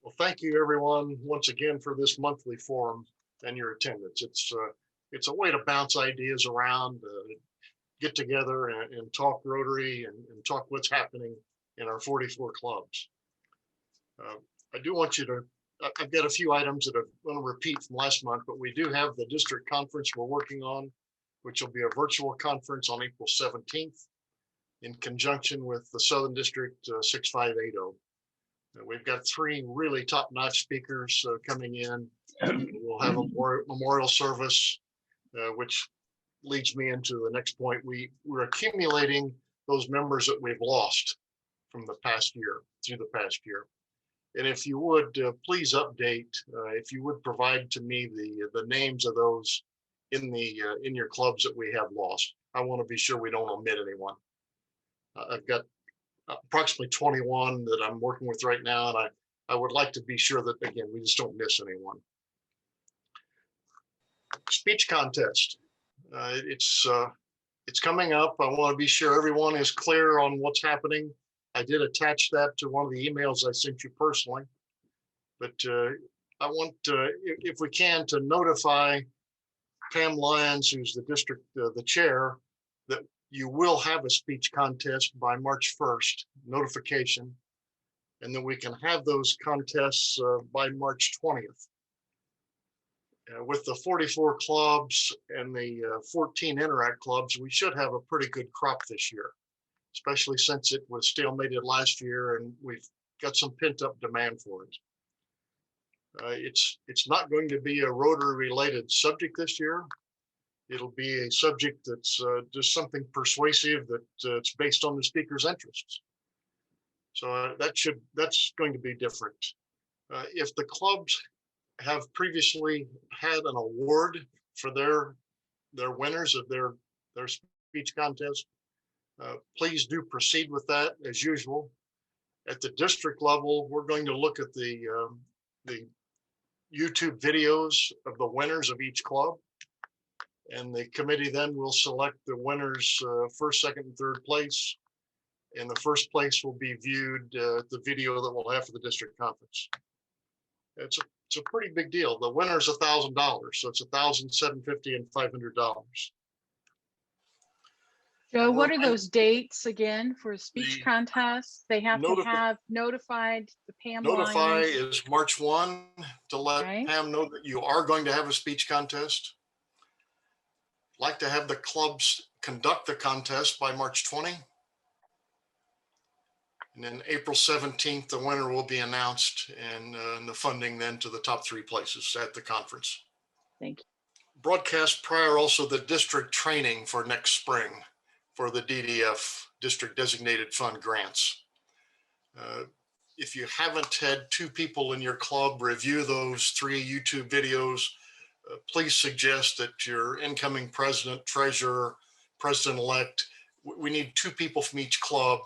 Well, thank you everyone once again for this monthly forum and your attendance. It's a way to bounce ideas around, get together and talk Rotary and talk what's happening in our 44 clubs. I do want you to, I've got a few items that I'm going to repeat from last month, but we do have the district conference we're working on, which will be a virtual conference on April 17th in conjunction with the Southern District 6580. We've got 3 really top-notch speakers coming in. We'll have a memorial service, which leads me into the next point. We're accumulating those members that we've lost from the past year, through the past year. And if you would, please update, if you would provide to me the names of those in your clubs that we have lost. I want to be sure we don't omit anyone. I've got approximately 21 that I'm working with right now, and I would like to be sure that, again, we just don't miss anyone. Speech contest. It's coming up. I want to be sure everyone is clear on what's happening. I did attach that to one of the emails I sent you personally, but I want, if we can, to notify Pam Lyons, who's the district, the chair, that you will have a speech contest by March 1st, notification, and then we can have those contests by March 20th. With the 44 clubs and the 14 Interact clubs, we should have a pretty good crop this year, especially since it was stalemated last year and we've got some pent-up demand for it. It's not going to be a Rotary-related subject this year. It'll be a subject that's just something persuasive that it's based on the speaker's interests. So that's going to be different. If the clubs have previously had an award for their winners of their speech contest, please do proceed with that as usual. At the district level, we're going to look at the YouTube videos of the winners of each club. And the committee then will select the winners, first, second, and third place. And the first place will be viewed the video that we'll have for the district conference. It's a pretty big deal. The winner's $1,000, so it's $1,750 and $500. Joe, what are those dates again for speech contests? They have to have notified the Pam Notify Lyons. is March 1 to let Pam know that you are going to have a speech contest. Like to have the clubs conduct the contest by March 20. And then April 17th, the winner will be announced and the funding then to the top 3 places at the conference. Thank you. Broadcast prior also the district training for next spring for the DDF, District Designated Fund grants. If you haven't had 2 people in your club review those 3 YouTube videos, please suggest that your incoming president, treasurer, president-elect, we need 2 people from each club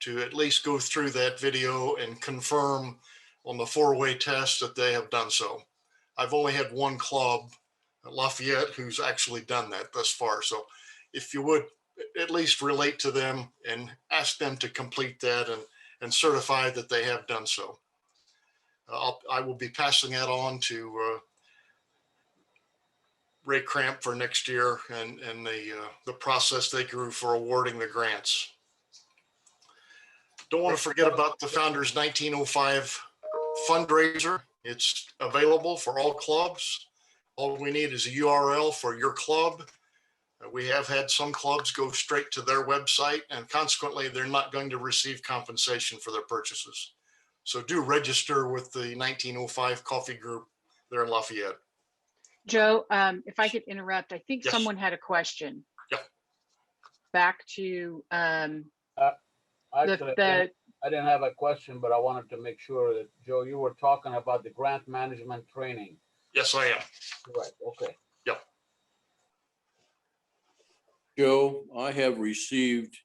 to at least go through that video and confirm on the 4-way test that they have done so. I've only had 1 club, Lafayette, who's actually done that thus far. So if you would at least relate to them and ask them to complete that and certify that they have done so. I will be passing that on to Ray Cramp for next year and the process they grew for awarding the grants. Don't want to forget about the Founders 1905 fundraiser. It's available for all clubs. All we need is a URL for your club. We have had some clubs go straight to their website and consequently they're not going to receive compensation for their purchases. So do register with the 1905 coffee group there in Lafayette. Joe, if I could interrupt, I think Yes. someone had a question. Yeah. Back to Actually, I didn't have a question, but I wanted to make sure that, Joe, you were talking about the grant management training. Yes, I am. Right, okay. Yep. Joe, I have received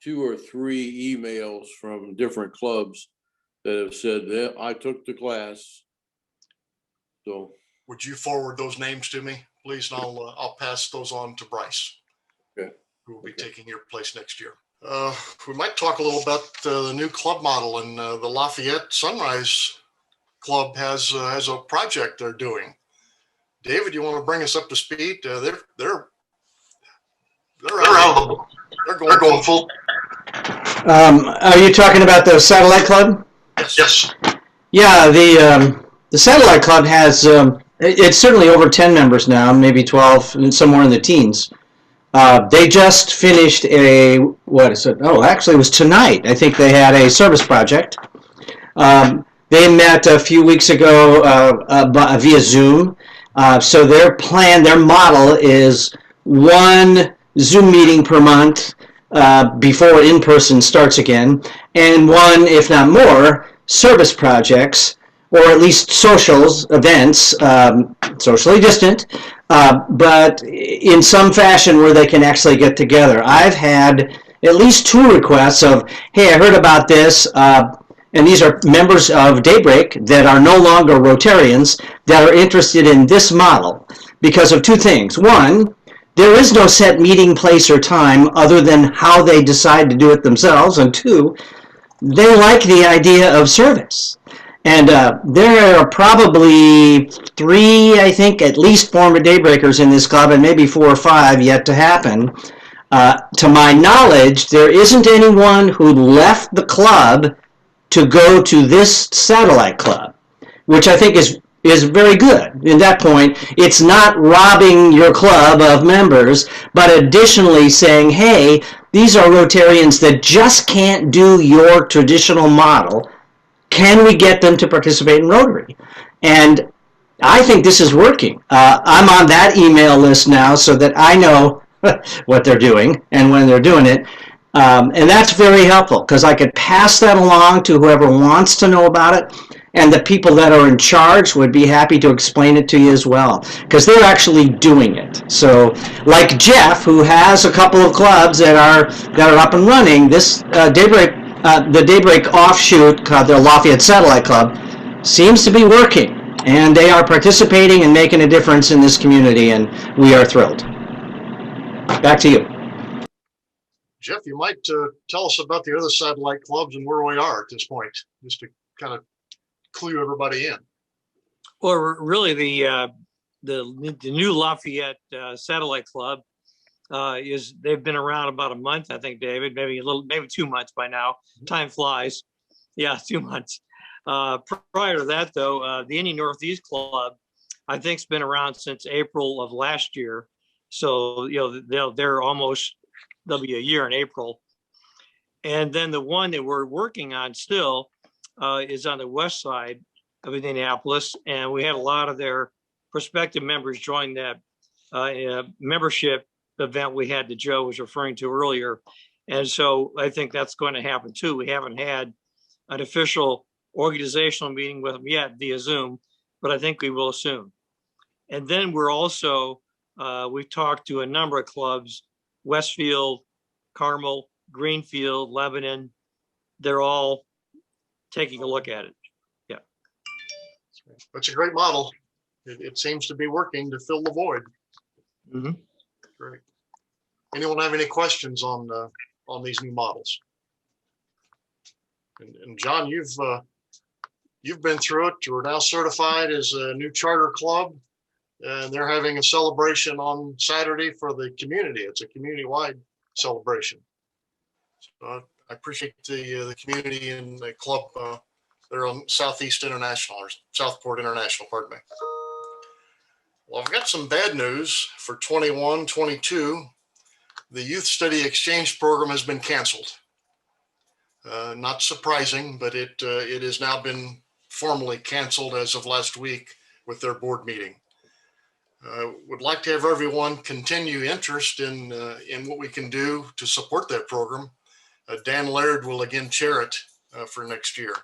2 or 3 emails from different clubs that have said that I took the class. So Would you forward those names to me, please? And I'll pass those on to Bryce, okay, who will be taking your place next year. We might talk a little about the new club model and the Lafayette Sunrise club has a project they're doing. David, you want to bring us up to speed? They're going full. Are you talking about the satellite club? Yes. Yeah, the satellite club has it's certainly over 10 members now, maybe 12, and somewhere in the teens. They just finished what is it? Oh, actually, it was tonight. I think they had a service project. They met a few weeks ago via Zoom. So their model is one Zoom meeting per month before in-person starts again, and one, if not more, service projects, or at least socials, events, socially distant, but in some fashion where they can actually get together. I've had at least 2 requests of, hey, I heard about this, and these are members of Daybreak that are no longer Rotarians that are interested in this model because of 2 things. One, there is no set meeting place or time other than how they decide to do it themselves. And 2, they like the idea of service. And there are probably 3, I think, at least former Daybreakers in this club, and maybe 4 or 5 yet to happen. To my knowledge, there isn't anyone who left the club to go to this satellite club, which I think is very good. In that point, it's not robbing your club of members, but additionally saying, hey, these are Rotarians that just can't do your traditional model. Can we get them to participate in Rotary? And I think this is working. I'm on that email list now so that I know what they're doing and when they're doing it. And that's very helpful because I could pass that along to whoever wants to know about it, and the people that are in charge would be happy to explain it to you as well because they're actually doing it. So like Jeff, who has a couple of clubs that are up and running, this the Daybreak offshoot called the Lafayette Satellite Club seems to be working, and they are participating and making a difference in this community, and we are thrilled. Back to you. Jeff, you might tell us about the other satellite clubs and where we are at this point, just to kind of clue everybody in. Well, really, the new Lafayette Satellite Club they've been around about a month, I think, David, maybe 2 months by now. Time flies. Yeah, 2 months. Prior to that, though, the Indian Northeast Club, I think, has been around since April of last year. So they'll be a year in April. And then the one that we're working on still is on the west side of Indianapolis, and we had a lot of their prospective members join that membership event we had that Joe was referring to earlier. And so I think that's going to happen too. We haven't had an official organizational meeting with them yet via Zoom, but I think we will soon. And then we're also, we've talked to a number of clubs, Westfield, Carmel, Greenfield, Lebanon. They're all taking a look at it. Yeah. That's a great model. It seems to be working to fill the void. Mm-hmm. Great. Anyone have any questions on these new models? And John, you've been through it. You're now certified as a new charter club, and they're having a celebration on Saturday for the community. It's a community-wide celebration. So I appreciate the community and the club. They're on Southeast International, or Southport International, pardon me. Well, I've got some bad news for 21-22. The Youth Study Exchange Program has been canceled. Not surprising, but it has now been formally canceled as of last week with their board meeting. Would like to have everyone continue interest in what we can do to support that program. Dan Laird will again chair it for next year.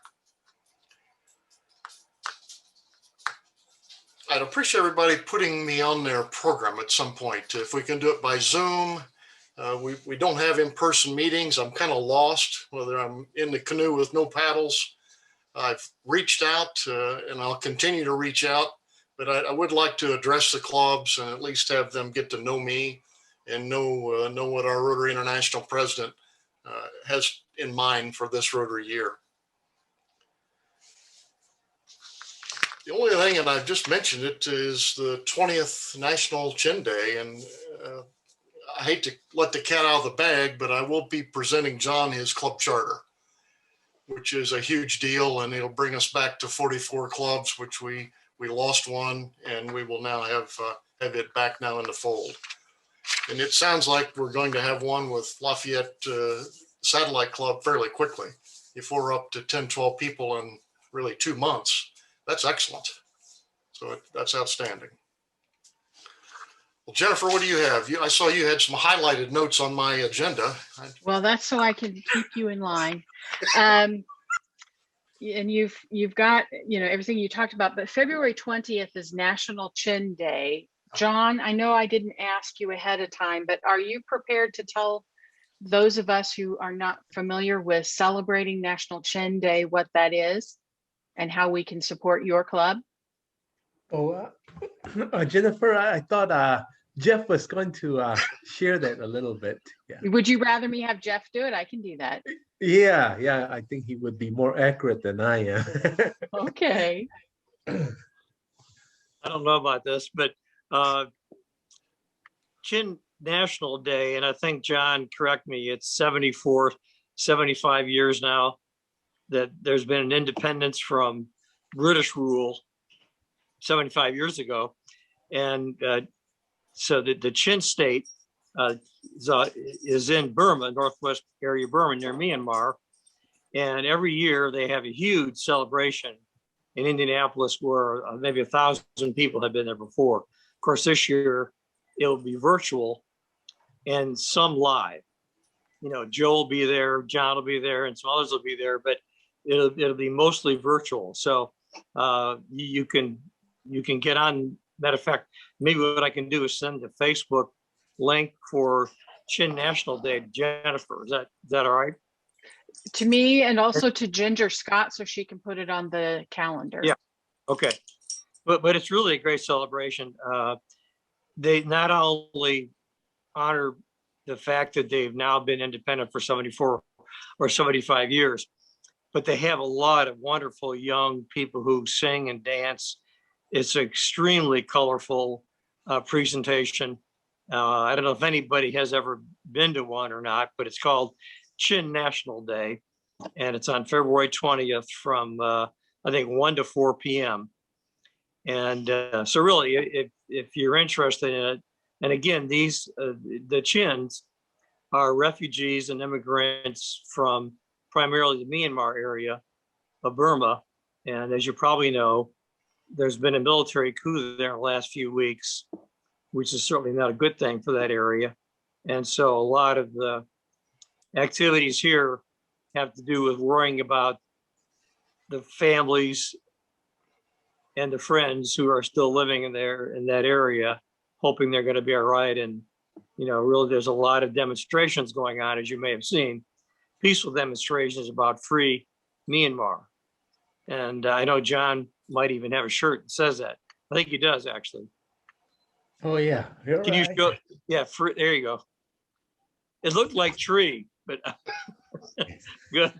I'd appreciate everybody putting me on their program at some point. If we can do it by Zoom, we don't have in-person meetings. I'm kind of lost, whether I'm in the canoe with no paddles. I've reached out and I'll continue to reach out, but I would like to address the clubs and at least have them get to know me and know what our Rotary International president has in mind for this Rotary year. The only thing, and I've just mentioned it, is the 20th National Chin Day. And I hate to let the cat out of the bag, but I will be presenting John his club charter, which is a huge deal. And it'll bring us back to 44 clubs, which we lost one, and we will now have it back now in the fold. And it sounds like we're going to have one with Lafayette Satellite Club fairly quickly. If we're up to 10, 12 people in really 2 months, that's excellent. So that's outstanding. Well, Jennifer, what do you have? I saw you had some highlighted notes on my agenda. Well, that's so I can keep you in line. And you've got, everything you talked about, but February 20th is National Chin Day. John, I know I didn't ask you ahead of time, but are you prepared to tell those of us who are not familiar with celebrating National Chin Day what that is and how we can support your club? Oh, Jennifer, I thought Jeff was going to share that a little bit. Yeah. Would you rather me have Jeff do it? I can do that. Yeah. I think he would be more accurate than I am. Okay. I don't know about this, but Chin National Day, and I think John, correct me, it's 74, 75 years now that there's been an independence from British rule 75 years ago. And so the Chin state is in Burma, northwest area of Burma, near Myanmar. And every year they have a huge celebration in Indianapolis where maybe 1,000 people have been there before. Of course, this year it'll be virtual and some live. Joe will be there, John will be there, and some others will be there, but it'll be mostly virtual. So you can get on. Matter of fact, maybe what I can do is send the Facebook link for Chin National Day to Jennifer. Is that all right? To me, and also to Ginger Scott, so she can put it on the calendar. Yeah. Okay. But it's really a great celebration. They not only honor the fact that they've now been independent for 74 or 75 years, but they have a lot of wonderful young people who sing and dance. It's an extremely colorful presentation. I don't know if anybody has ever been to one or not, but it's called Chin National Day, and it's on February 20th from I think 1 to 4 p.m. And so really, if you're interested in it, and again, the Chins are refugees and immigrants from primarily the Myanmar area of Burma. And as you probably know, there's been a military coup there in the last few weeks, which is certainly not a good thing for that area. And so a lot of the activities here have to do with worrying about the families and the friends who are still living in that area, hoping they're going to be all right. And, really there's a lot of demonstrations going on, as you may have seen, peaceful demonstrations about free Myanmar. And I know John might even have a shirt that says that. I think he does, actually. Oh, yeah. Can you show? Yeah, there you go. It looked like tree, but good.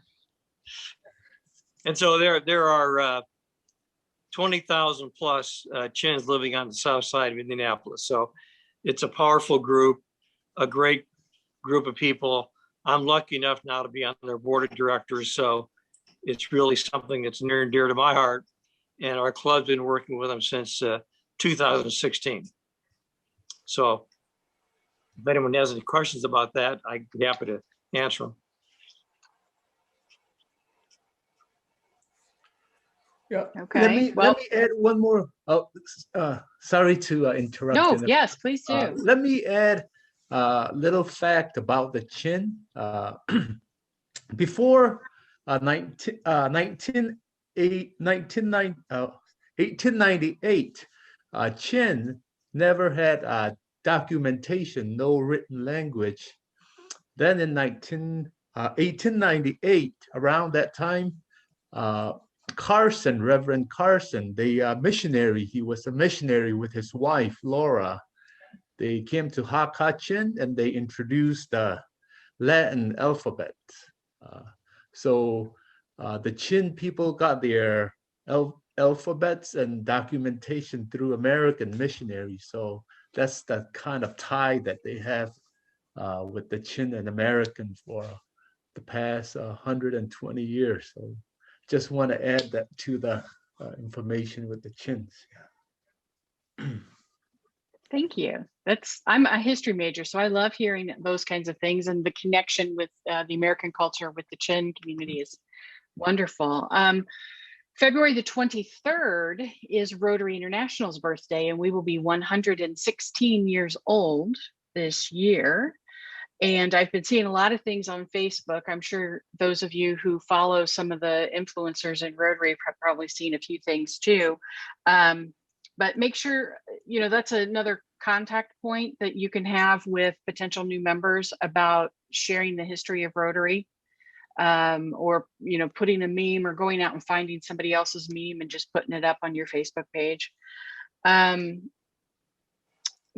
And so there are 20,000 plus Chins living on the south side of Indianapolis. So it's a powerful group, a great group of people. I'm lucky enough now to be on their board of directors. So it's really something that's near and dear to my heart. And our club's been working with them since 2016. So if anyone has any questions about that, I'd be happy to answer them. Yeah. Okay. Let me add one more. Oh, sorry to interrupt. No, Jennifer. yes, please do. Let me add a little fact about the Chin. Before 1898, Chin never had documentation, no written language. Then in 1898, around that time, Carson, Reverend Carson, the missionary, he was a missionary with his wife, Laura. They came to Hakachin and they introduced the Latin alphabet. So the Chin people got their alphabets and documentation through American missionaries. So that's the kind of tie that they have with the Chin and American for the past 120 years. So just want to add that to the information with the Chins. Thank you. I'm a history major, so I love hearing those kinds of things, and the connection with the American culture with the Chin community is wonderful. February the 23rd is Rotary International's birthday, and we will be 116 years old this year. And I've been seeing a lot of things on Facebook. I'm sure those of you who follow some of the influencers in Rotary have probably seen a few things too. But make sure, that's another contact point that you can have with potential new members about sharing the history of Rotary, or, putting a meme or going out and finding somebody else's meme and just putting it up on your Facebook page.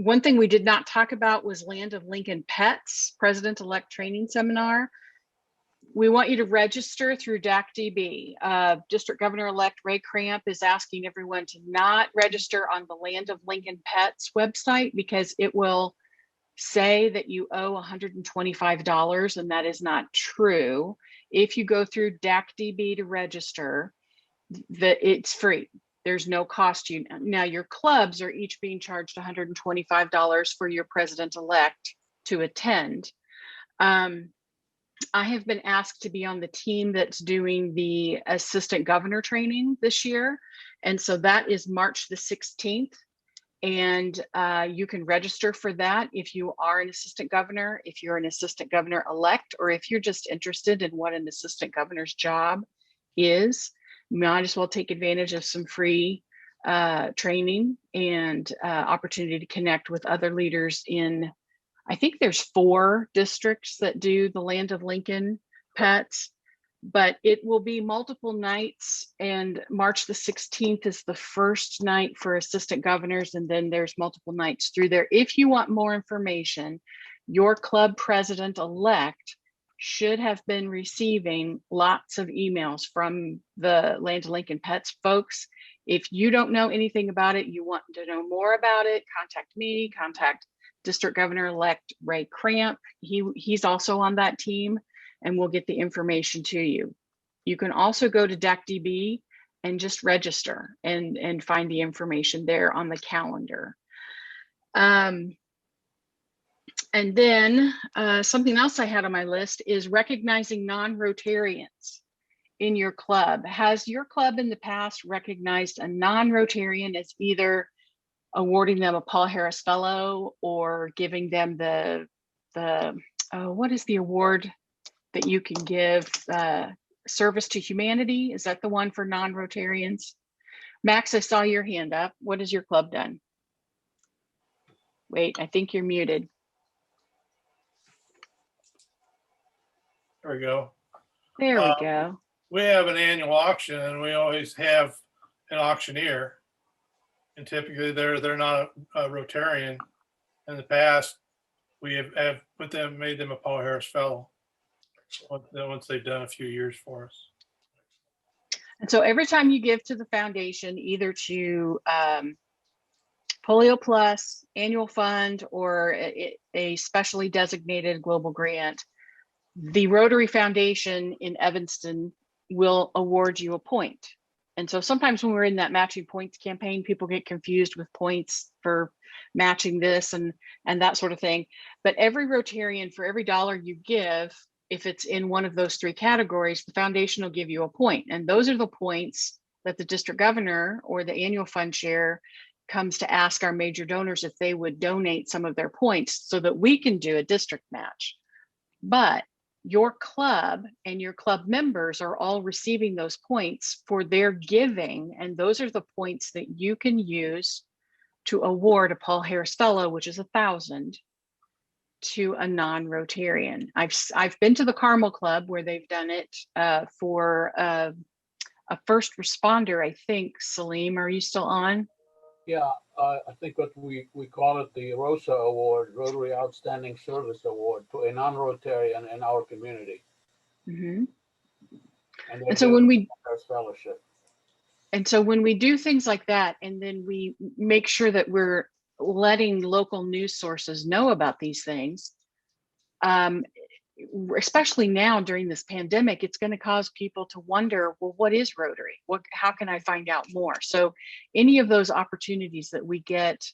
One thing we did not talk about was Land of Lincoln Pets President-elect Training Seminar. We want you to register through DACDB. District Governor-elect Ray Cramp is asking everyone to not register on the Land of Lincoln Pets website because it will say that you owe $125, and that is not true. If you go through DACDB to register, it's free. There's no cost to you. Now, your clubs are each being charged $125 for your president-elect to attend. I have been asked to be on the team that's doing the assistant governor training this year. And so that is March the 16th. And you can register for that if you are an assistant governor, if you're an assistant governor elect, or if you're just interested in what an assistant governor's job is. You might as well take advantage of some free training and opportunity to connect with other leaders in, I think there's 4 districts that do the Land of Lincoln Pets, but it will be multiple nights, and March the 16th is the first night for assistant governors, and then there's multiple nights through there. If you want more information, your club president-elect should have been receiving lots of emails from the Land of Lincoln Pets folks. If you don't know anything about it, you want to know more about it, contact me, contact District Governor-elect Ray Cramp. He's also on that team, and we'll get the information to you. You can also go to DACDB and just register and find the information there on the calendar. And then something else I had on my list is recognizing non-Rotarians in your club. Has your club in the past recognized a non-Rotarian as either awarding them a Paul Harris Fellow or giving them the what is the award that you can give? Service to Humanity? Is that the one for non-Rotarians? Max, I saw your hand up. What has your club done? Wait, I think you're muted. There we go. There we go. We have an annual auction, and we always have an auctioneer. And typically, they're not a Rotarian. In the past, we have put them, made them a Paul Harris Fellow. Once they've done a few years for us. And so every time you give to the foundation, either to Polio Plus, annual fund, or a specially designated global grant, the Rotary Foundation in Evanston will award you a point. And so sometimes when we're in that matching points campaign, people get confused with points for matching this and that sort of thing. But every Rotarian, for every dollar you give, if it's in one of those 3 categories, the foundation will give you a point. And those are the points that the district governor or the annual fund chair comes to ask our major donors if they would donate some of their points so that we can do a district match. But your club and your club members are all receiving those points for their giving. And those are the points that you can use to award a Paul Harris Fellow, which is 1,000, to a non-Rotarian. I've been to the Carmel Club where they've done it for a first responder, I think. Salim, are you still on? Yeah, I think what we call it the Rosa Award, Rotary Outstanding Service Award, to a non-Rotarian in our community. Mm-hmm. And so when we Harris Fellowship. And so when we do things like that, and then we make sure that we're letting local news sources know about these things, especially now during this pandemic, it's going to cause people to wonder, well, what is Rotary? How can I find out more? So any of those opportunities that we get,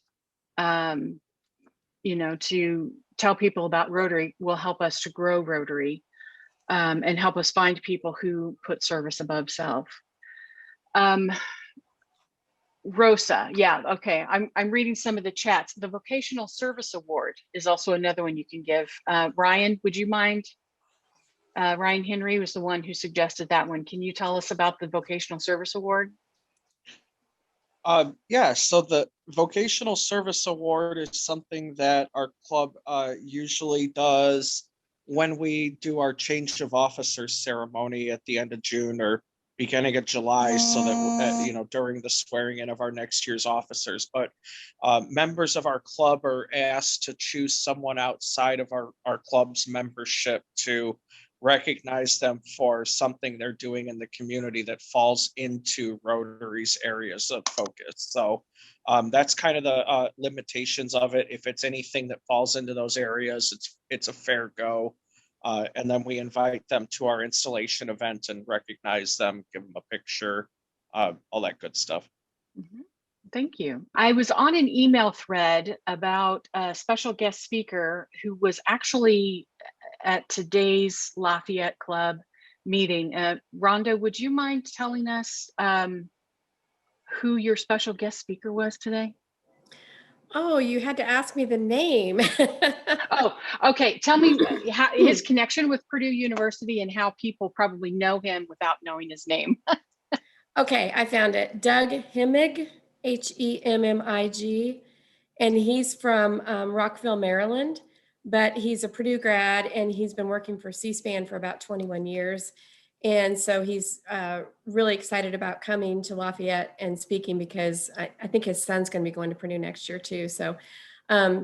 to tell people about Rotary will help us to grow Rotary, and help us find people who put service above self. Rosa, yeah, okay. I'm reading some of the chats. The Vocational Service Award is also another one you can give. Ryan, would you mind? Ryan Henry was the one who suggested that one. Can you tell us about the Vocational Service Award? Yeah, so the Vocational Service Award is something that our club usually does when we do our change of officers ceremony at the end of June or beginning of July, so that during the swearing in of our next year's officers. But members of our club are asked to choose someone outside of our club's membership to recognize them for something they're doing in the community that falls into Rotary's areas of focus. So that's kind of the limitations of it. If it's anything that falls into those areas, it's a fair go. And then we invite them to our installation event and recognize them, give them a picture, all that good stuff. Mm-hmm. Thank you. I was on an email thread about a special guest speaker who was actually at today's Lafayette Club meeting. Rhonda, would you mind telling us who your special guest speaker was today? Oh, you had to ask me the name. Oh, okay. Tell me his connection with Purdue University and how people probably know him without knowing his name. Okay, I found it. Doug Hemmig, Hemmig, and he's from Rockville, Maryland, but he's a Purdue grad and he's been working for CSPAN for about 21 years. And so he's really excited about coming to Lafayette and speaking because I think his son's going to be going to Purdue next year too. So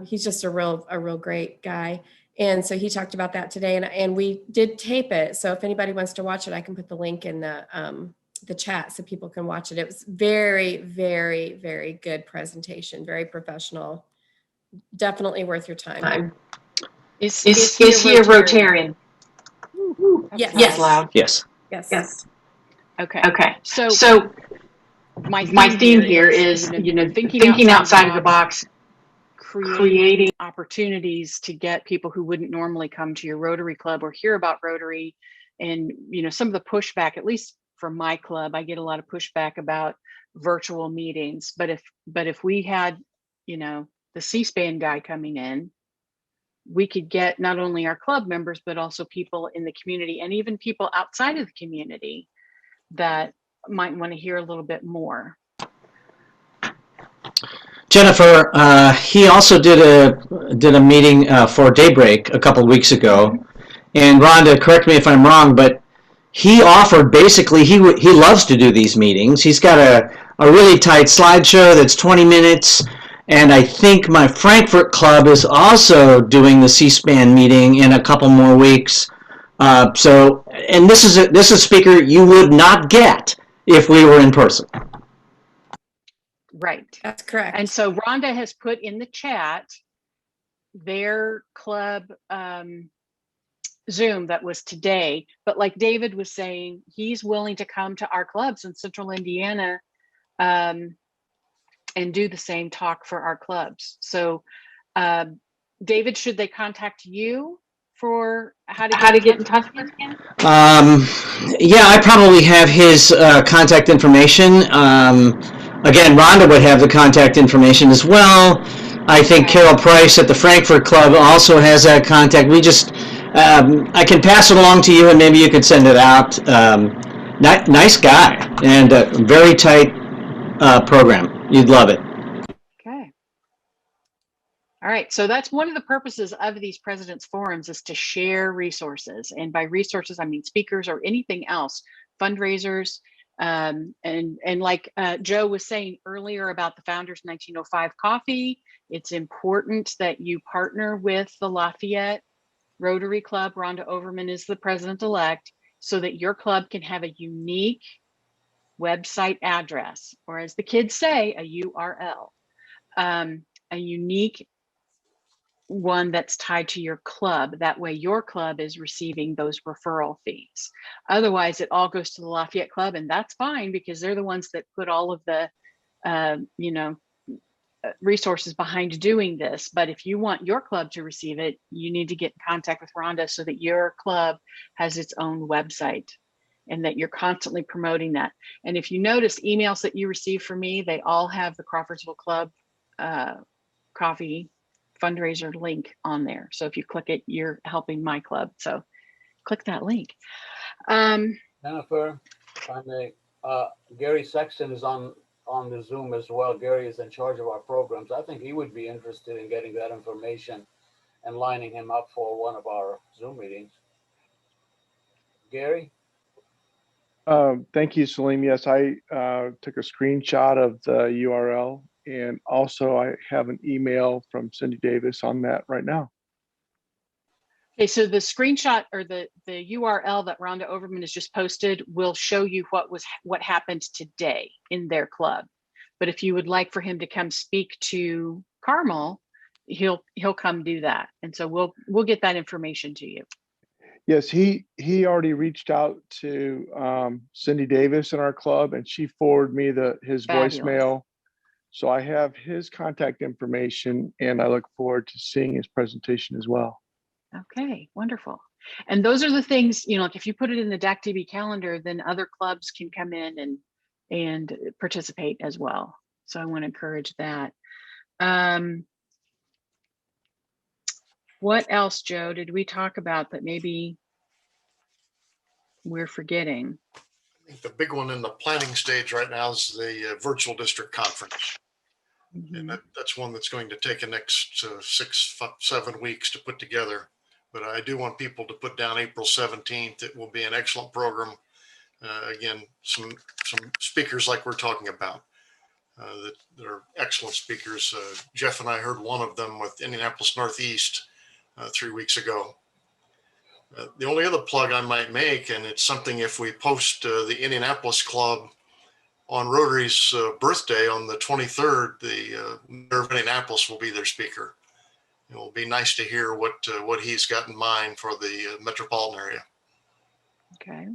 he's just a real great guy. And so he talked about that today, and we did tape it. So if anybody wants to watch it, I can put the link in the chat so people can watch it. It was very, very, very good presentation, very professional. Definitely worth your time. Is he a Rotarian? Yes. Yes. Loud. Yes. Yes. Okay. So my theme here is thinking outside of the box, creating opportunities to get people who wouldn't normally come to your Rotary Club or hear about Rotary. And some of the pushback, at least from my club, I get a lot of pushback about virtual meetings. But if we had the C-SPAN guy coming in, we could get not only our club members, but also people in the community and even people outside of the community that might want to hear a little bit more. Jennifer, he also did a meeting for Daybreak a couple of weeks ago. And Rhonda, correct me if I'm wrong, but he offered basically, he loves to do these meetings. He's got a really tight slideshow that's 20 minutes. And I think my Frankfurt club is also doing the C-SPAN meeting in a couple more weeks. And this is a speaker you would not get if we were in person. Right. That's correct. And so Rhonda has put in the chat their club Zoom that was today. But like David was saying, he's willing to come to our clubs in Central Indiana and do the same talk for our clubs. So David, should they contact you for how to get in touch with him? Yeah, I probably have his contact information. Again, Rhonda would have the contact information as well. I think Carol Price at the Frankfurt Club also has that contact. We just, I can pass it along to you and maybe you could send it out. Nice guy and a very tight program. You'd love it. Okay. All right. So that's one of the purposes of these President's Forums is to share resources. And by resources, I mean speakers or anything else, fundraisers. And like Joe was saying earlier about the Founders 1905 coffee, it's important that you partner with the Lafayette Rotary Club. Rhonda Overman is the president-elect, so that your club can have a unique website address, or as the kids say, a URL, a unique one that's tied to your club. That way your club is receiving those referral fees. Otherwise, it all goes to the Lafayette Club, and that's fine because they're the ones that put all of the, resources behind doing this. But if you want your club to receive it, you need to get in contact with Rhonda so that your club has its own website and that you're constantly promoting that. And if you notice emails that you receive from me, they all have the Crawfordsville Club coffee fundraiser link on there. So if you click it, you're helping my club. So click that link. Jennifer, if I may, Gary Sexton is on the Zoom as well. Gary is in charge of our programs. I think he would be interested in getting that information and lining him up for one of our Zoom meetings. Gary? Thank you, Salim. Yes, I took a screenshot of the URL, and also I have an email from Cindy Davis on that right now. Okay, so the screenshot or the URL that Rhonda Overman has just posted will show you what happened today in their club. But if you would like for him to come speak to Carmel, he'll come do that. And so we'll get that information to you. Yes, he already reached out to Cindy Davis in our club, and she forwarded me his Fabulous. voicemail. So I have his contact information, and I look forward to seeing his presentation as well. Okay, wonderful. And those are the things, like if you put it in the DAC-DB calendar, then other clubs can come in and participate as well. So I want to encourage that. What else, Joe, did we talk about that maybe we're forgetting? I think the big one in the planning stage right now is the virtual district conference. And that's one that's going to take the next 6-7 weeks to put together. But I do want people to put down April 17th. It will be an excellent program. Again, some speakers like we're talking about that are excellent speakers. Jeff and I heard one of them with Indianapolis Northeast 3 weeks ago. The only other plug I might make, and it's something if we post the Indianapolis Club on Rotary's birthday on the 23rd, the Mayor of Indianapolis will be their speaker. It will be nice to hear what he's got in mind for the metropolitan area. Okay.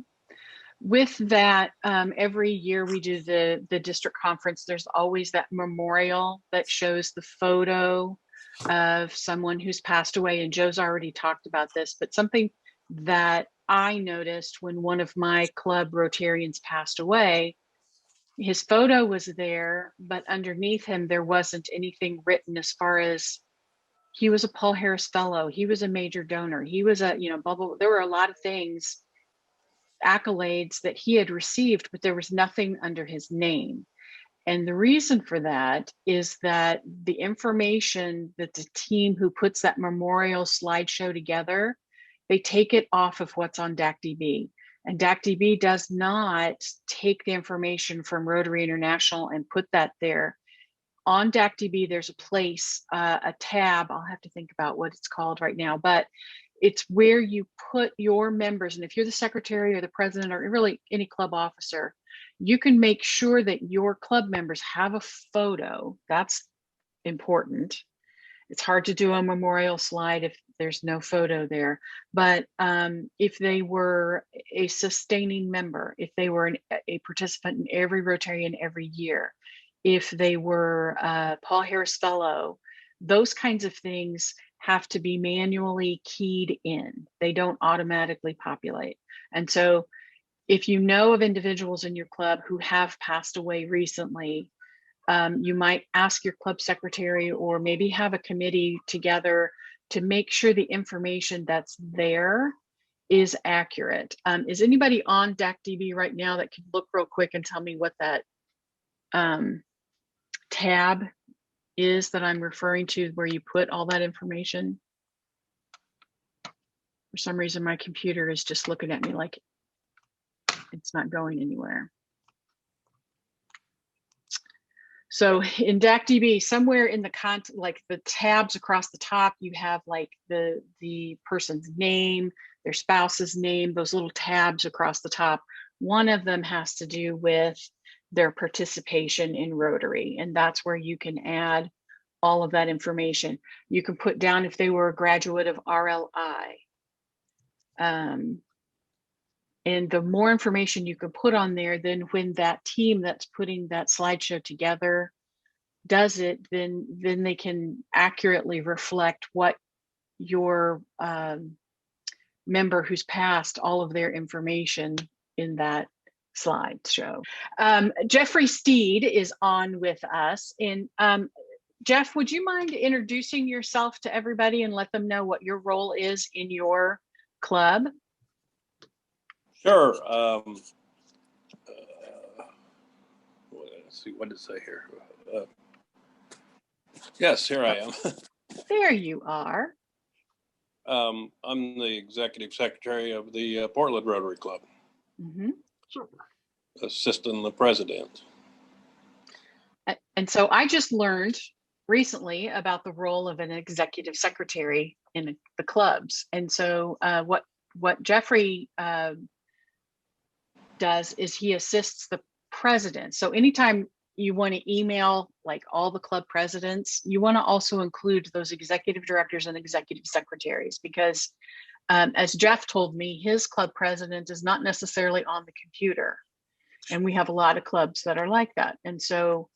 With that, every year we do the district conference. There's always that memorial that shows the photo of someone who's passed away. And Joe's already talked about this, but something that I noticed when one of my club Rotarians passed away, his photo was there, but underneath him, there wasn't anything written as far as he was a Paul Harris Fellow. He was a major donor. He was a, blah, blah, blah. There were a lot of things, accolades that he had received, but there was nothing under his name. And the reason for that is that the information that the team who puts that memorial slideshow together, they take it off of what's on DAC-DB. And DAC-DB does not take the information from Rotary International and put that there. On DAC-DB, there's a place, a tab, I'll have to think about what it's called right now, but it's where you put your members. And if you're the secretary or the president or really any club officer, you can make sure that your club members have a photo. That's important. It's hard to do a memorial slide if there's no photo there. But if they were a sustaining member, if they were a participant in every Rotarian every year, if they were a Paul Harris Fellow, those kinds of things have to be manually keyed in. They don't automatically populate. And so if you know of individuals in your club who have passed away recently, you might ask your club secretary or maybe have a committee together to make sure the information that's there is accurate. Is anybody on DAC-DB right now that can look real quick and tell me what that tab is that I'm referring to where you put all that information? For some reason, my computer is just looking at me like it's not going anywhere. So in DAC-DB, somewhere in the like the tabs across the top, you have like the person's name, their spouse's name, those little tabs across the top One of them has to do with their participation in Rotary, and that's where you can add all of that information. You can put down if they were a graduate of RLI. And the more information you can put on there, then when that team that's putting that slideshow together does it, then they can accurately reflect what your member who's passed all of their information in that slideshow. Jeffrey Steed is on with us. And Jeff, would you mind introducing yourself to everybody and let them know what your role is in your club? Sure. Let's see, what did it say here? Yes, here I am. There you are. I'm the executive secretary of the Portland Rotary Club, assisting the president. And so I just learned recently about the role of an executive secretary in the clubs. And so what Jeffrey does is he assists the president. So anytime you want to email like all the club presidents, you want to also include those executive directors and executive secretaries, because as Jeff told me, his club president is not necessarily on the computer. And we have a lot of clubs that are like that. And so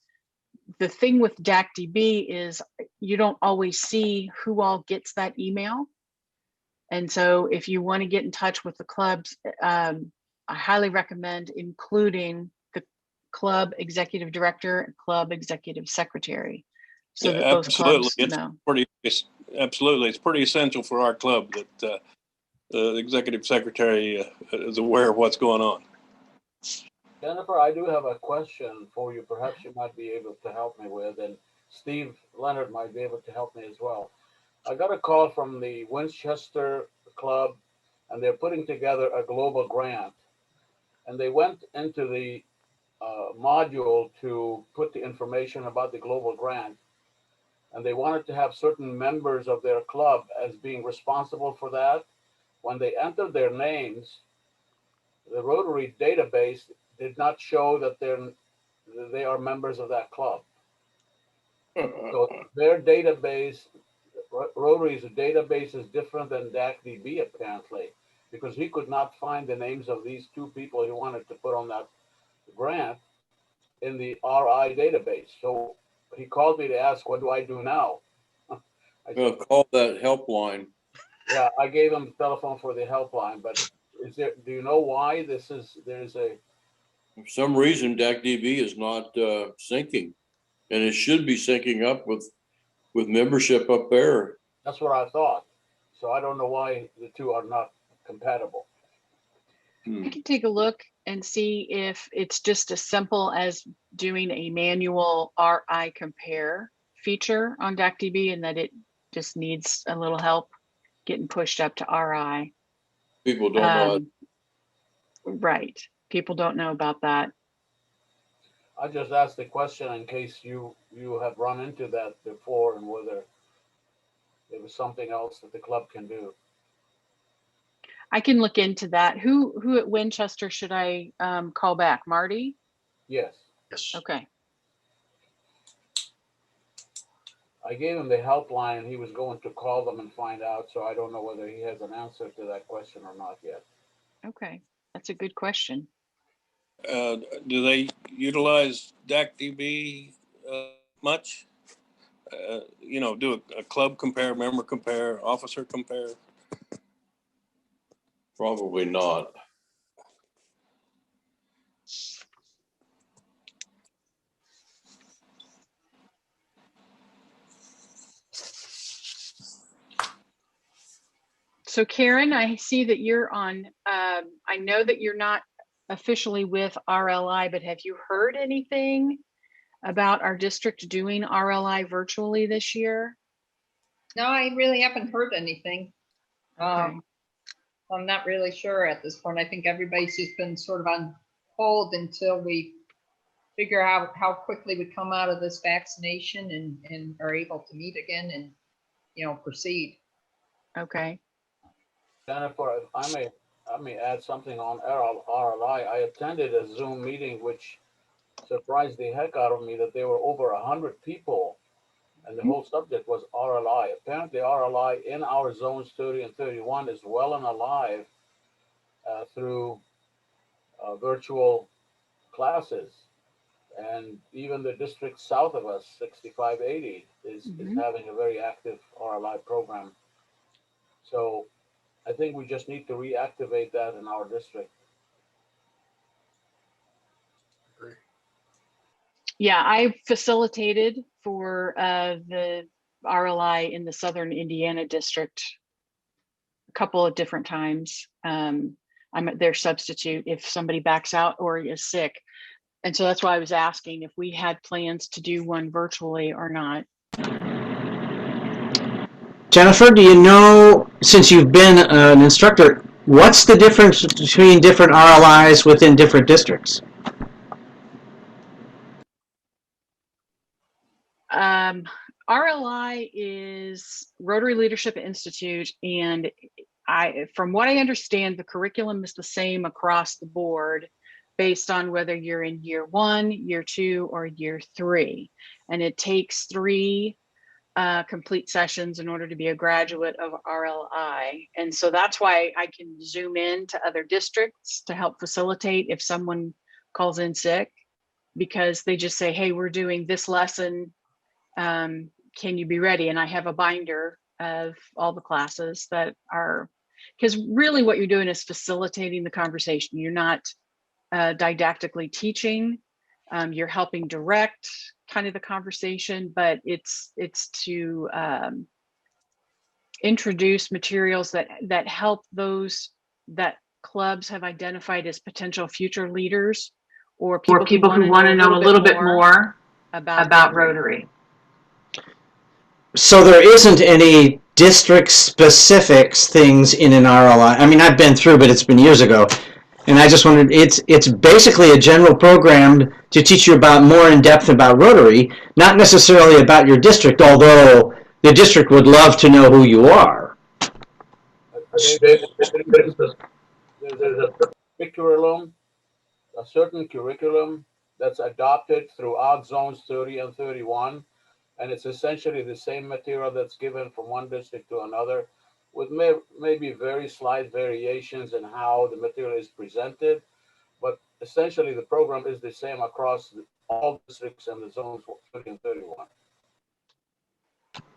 the thing with DACDB is you don't always see who all gets that email. And so if you want to get in touch with the clubs, I highly recommend including the club executive director and club executive secretary, so that those clubs know. Absolutely, it's pretty essential for our club that the executive secretary is aware of what's going on. Jennifer, I do have a question for you. Perhaps you might be able to help me with, and Steve Leonard might be able to help me as well. I got a call from the Winchester Club, and they're putting together a global grant. And they went into the module to put the information about the global grant. And they wanted to have certain members of their club as being responsible for that. When they entered their names, the Rotary database did not show that they are members of that club. So their database, Rotary's database, is different than DACDB apparently, because he could not find the names of these two people he wanted to put on that grant in the RI database. So he called me to ask, what do I do now? I said, call that helpline. Yeah, I gave him the telephone for the helpline, but do you know why for some reason DACDB is not syncing, and it should be syncing up with membership up there. That's what I thought. So I don't know why the two are not compatible. I can take a look and see if it's just as simple as doing a manual RI compare feature on DACDB, and that it just needs a little help getting pushed up to RI. People don't know. Right. People don't know about that. I just asked the question in case you have run into that before, and whether there was something else that the club can do. I can look into that. Who at Winchester should I call back? Marty? Yes. Yes. Okay. I gave him the helpline, and he was going to call them and find out. So I don't know whether he has an answer to that question or not yet. Okay, that's a good question. Do they utilize DACDB much? Do a club compare, member compare, officer compare? Probably not. So Karen, I see that you're on, I know that you're not officially with RLI, but have you heard anything about our district doing RLI virtually this year? No, I really haven't heard anything. Okay. I'm not really sure at this point. I think everybody's just been sort of on hold until we figure out how quickly we come out of this vaccination and are able to meet again and, proceed. Okay. Jennifer, if I may let me add something on RLI. I attended a Zoom meeting which surprised the heck out of me that there were over 100 people, and the whole subject was RLI. Apparently, RLI in our zones 30 and 31 is well and alive through virtual classes. And even the district south of us, 6580, is having a very active RLI program. So I think we just need to reactivate that in our district. Yeah, I facilitated for the RLI in the Southern Indiana district a couple of different times. I'm their substitute if somebody backs out or is sick. And so that's why I was asking if we had plans to do one virtually or not. Jennifer, do you know, since you've been an instructor, what's the difference between different RLIs within different districts? RLI is Rotary Leadership Institute, and from what I understand, the curriculum is the same across the board based on whether you're in year 1, year 2, or year 3. And it takes 3 complete sessions in order to be a graduate of RLI. And so that's why I can zoom in to other districts to help facilitate if someone calls in sick, because they just say, hey, we're doing this lesson. Can you be ready? And I have a binder of all the classes that are, because really what you're doing is facilitating the conversation. You're not didactically teaching. You're helping direct kind of the conversation, but it's to introduce materials that help those that clubs have identified as potential future leaders, or people who want to know a little bit more about Rotary. So there isn't any district specifics things in an RLI. I mean, I've been through, but it's been years ago. And I just wondered, it's basically a general program to teach you about more in depth about Rotary, not necessarily about your district, although the district would love to know who you are. There's a certain curriculum that's adopted throughout zones 30 and 31. And it's essentially the same material that's given from one district to another, with maybe very slight variations in how the material is presented. But essentially, the program is the same across all districts and the zones 30 and 31.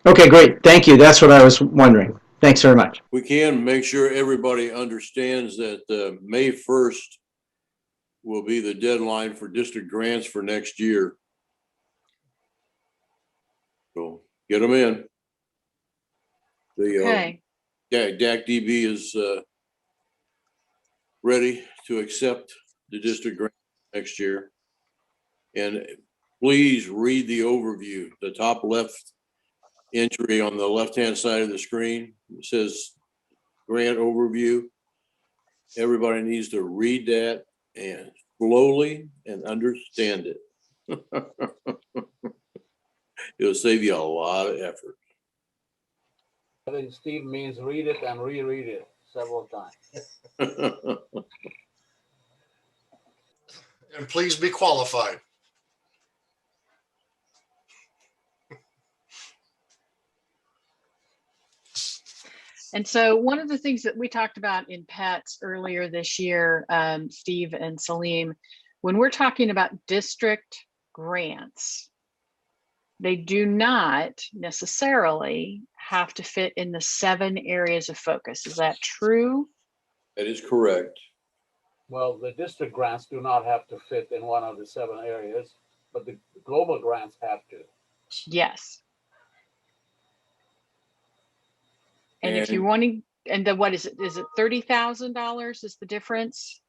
Okay, great. Thank you. That's what I was wondering. Thanks very much. We can make sure everybody understands that May 1st will be the deadline for district grants for next year. So get them in. The DAC-DB is ready to accept the district grant next year. And please read the overview, the top left entry on the left-hand side of the screen. It says grant overview. Everybody needs to read that and slowly and understand it. It'll save you a lot of effort. I think Steve means read it and reread it several times. And please be qualified. And so one of the things that we talked about in PETS earlier this year, Steve and Salim, when we're talking about district grants, they do not necessarily have to fit in the 7 areas of focus. Is that true? That is correct. Well, the district grants do not have to fit in one of the 7 areas, but the global grants have to. Yes. And if you're wanting, and then what is it? Is it $30,000 is the difference?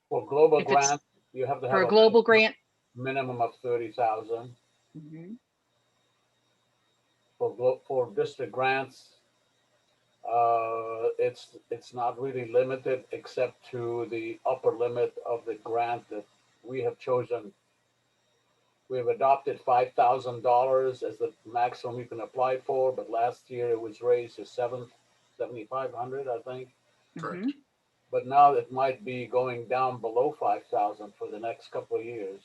For global grant, you have to have a global grant minimum of 30,000. Mm-hmm. For district grants, it's not really limited except to the upper limit of the grant that we have chosen. We have adopted $5,000 as the maximum you can apply for, but last year it was raised to $7,500, I think. Correct. but now it might be going down below 5,000 for the next couple of years.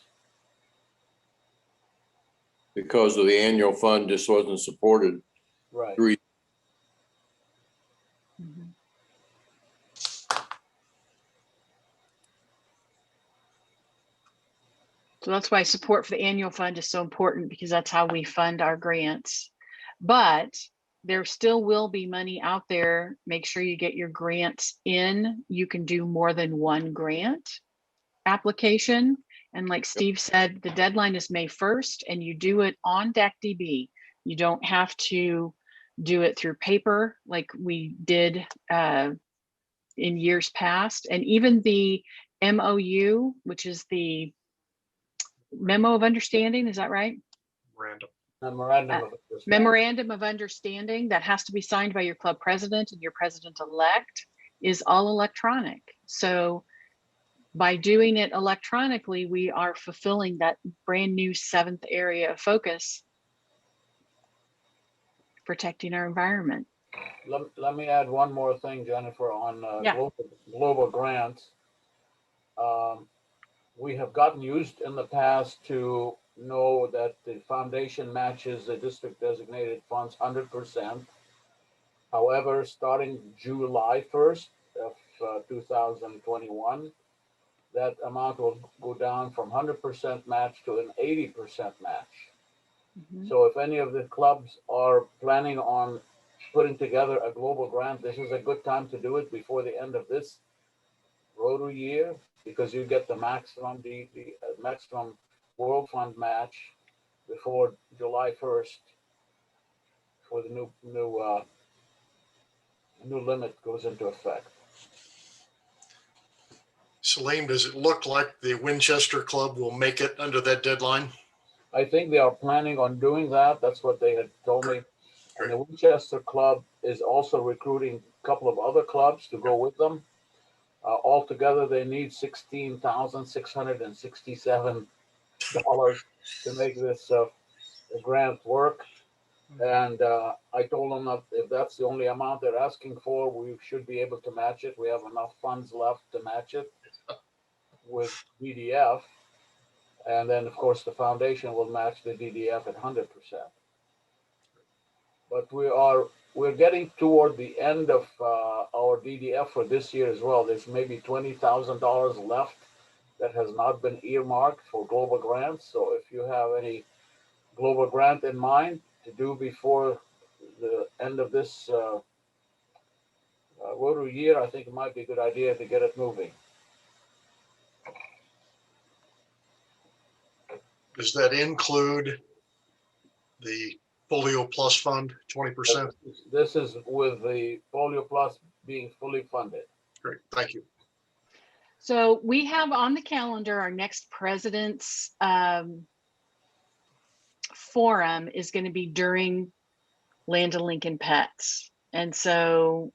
Because of the annual fund just wasn't supported. Right. Mhm. So that's why support for the annual fund is so important, because that's how we fund our grants. But there still will be money out there. Make sure you get your grants in. You can do more than one grant application. And like Steve said, the deadline is May 1st, and you do it on DACDB. You don't have to do it through paper like we did in years past. And even the MOU, which is the Memo of Understanding, is that right? Random. Memorandum Of Understanding that has to be signed by your club president and your president-elect is all electronic. So by doing it electronically, we are fulfilling that brand new 7th area of focus, protecting our environment. Let me add one more thing, Jennifer, on Yeah. global grants. We have gotten used in the past to know that the foundation matches the district designated funds 100%. However, starting July 1st of 2021, that amount will go down from 100% match to an 80% match. Mhm. So if any of the clubs are planning on putting together a global grant, this is a good time to do it before the end of this Rotary year, because you get the maximum maximum World Fund match before July 1st for the new limit goes into effect. Salim, does it look like the Winchester Club will make it under that deadline? I think they are planning on doing that. That's what they had told me. And the Winchester Club is also recruiting a couple of other clubs to go with them. Altogether, they need $16,667 to make this grant work. And I told them that if that's the only amount they're asking for, we should be able to match it. We have enough funds left to match it with DDF. And then, of course, the foundation will match the DDF at 100%. But we're getting toward the end of our DDF for this year as well. There's maybe $20,000 left that has not been earmarked for global grants. So if you have any global grant in mind to do before the end of this Rotary year, I think it might be a good idea to get it moving. Does that include the Polio Plus Fund, 20%? This is with the Polio Plus being fully funded. Great, thank you. So we have on the calendar our next president's forum is going to be during Land of Lincoln Pets. And so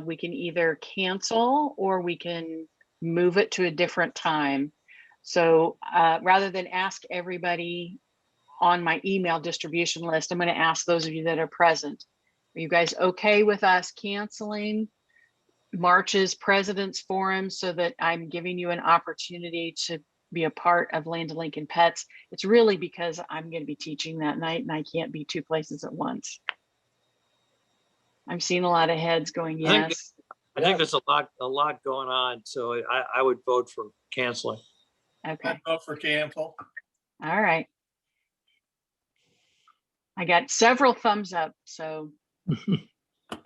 we can either cancel or we can move it to a different time. So rather than ask everybody on my email distribution list, I'm going to ask those of you that are present. Are you guys okay with us canceling March's President's Forum so that I'm giving you an opportunity to be a part of Land of Lincoln Pets? It's really because I'm going to be teaching that night and I can't be 2 places at once. I'm seeing a lot of heads going, yes. I think there's a lot going on, so I would vote for canceling. Okay. I'd vote for cancel. All right. I got several thumbs up, so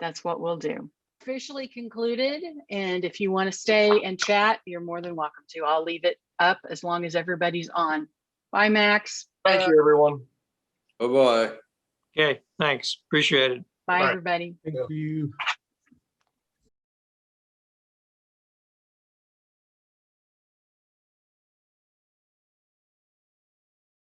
that's what we'll do. Officially concluded, and if you want to stay and chat, you're more than welcome to. I'll leave it up as long as everybody's on. Bye, Max. Thank you, everyone. Bye-bye. Okay, thanks. Appreciate it. Bye, Bye. everybody. Thank you.